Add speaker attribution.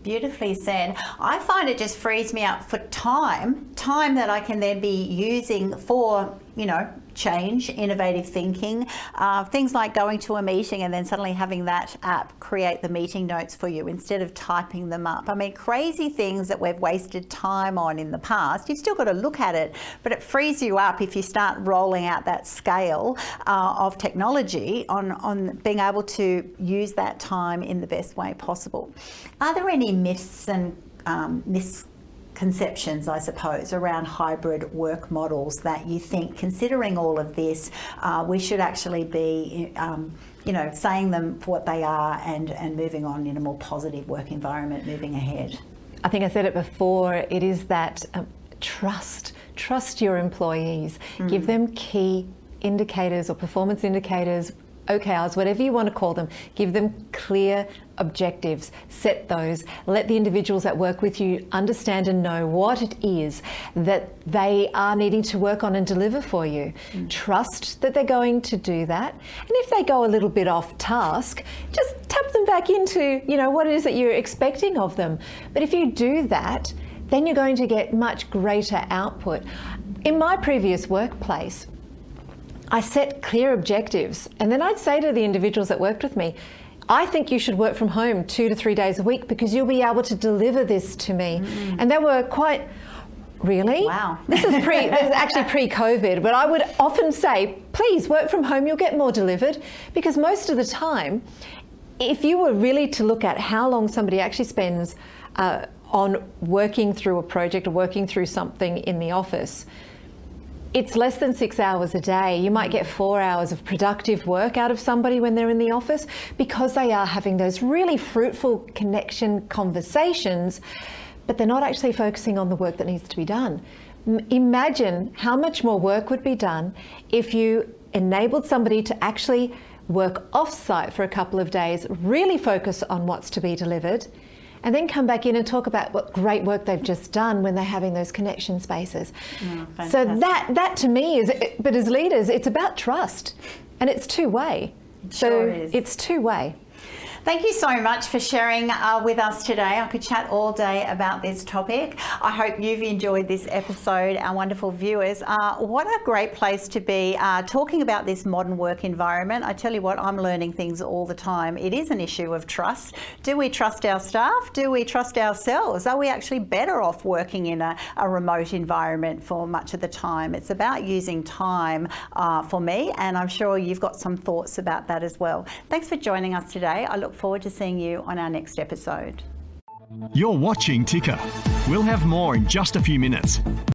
Speaker 1: Beautifully said. I find it just frees me up for time that I can then be using for, change, innovative thinking, things like going to a meeting and then suddenly having that app create the meeting notes for you instead of typing them up. I mean, crazy things that we've wasted time on in the past. You've still got to look at it, but it frees you up if you start rolling out that scale of technology on being able to use that time in the best way possible. Are there any myths and misconceptions, I suppose, around hybrid work models that you think, considering all of this, we should actually be, saying them for what they are and moving on in a more positive work environment moving ahead?
Speaker 2: I think I said it before, it is that trust your employees, give them key indicators or performance indicators, OKRs, whatever you want to call them, give them clear objectives, set those, let the individuals that work with you understand and know what it is that they are needing to work on and deliver for you. Trust that they're going to do that. And if they go a little bit off task, just tap them back into, what it is that you're expecting of them. But if you do that, then you're going to get much greater output. In my previous workplace, I set clear objectives, and then I'd say to the individuals that worked with me, I think you should work from home 2 to 3 days a week because you'll be able to deliver this to me. And they were quite, really?
Speaker 1: Wow.
Speaker 2: This is actually pre-COVID, but I would often say, please work from home, you'll get more delivered, because most of the time, if you were really to look at how long somebody actually spends on working through a project or working through something in the office, it's less than 6 hours a day. You might get 4 hours of productive work out of somebody when they're in the office because they are having those really fruitful connection conversations, but they're not actually focusing on the work that needs to be done. Imagine how much more work would be done if you enabled somebody to actually work off-site for a couple of days, really focus on what's to be delivered, and then come back in and talk about what great work they've just done when they're having those connection spaces. So that to me is, but as leaders, it's about trust, and it's two-way.
Speaker 1: Sure is.
Speaker 2: It's two-way.
Speaker 1: Thank you so much for sharing with us today. I could chat all day about this topic. I hope you've enjoyed this episode, our wonderful viewers. What a great place to be talking about this modern work environment. I tell you what, I'm learning things all the time. It is an issue of trust. Do we trust our staff? Do we trust ourselves? Are we actually better off working in a remote environment for much of the time? It's about using time for me, and I'm sure you've got some thoughts about that as well. Thanks for joining us today. I look forward to seeing you on our next episode.
Speaker 3: You're watching Ticker. We'll have more in just a few minutes.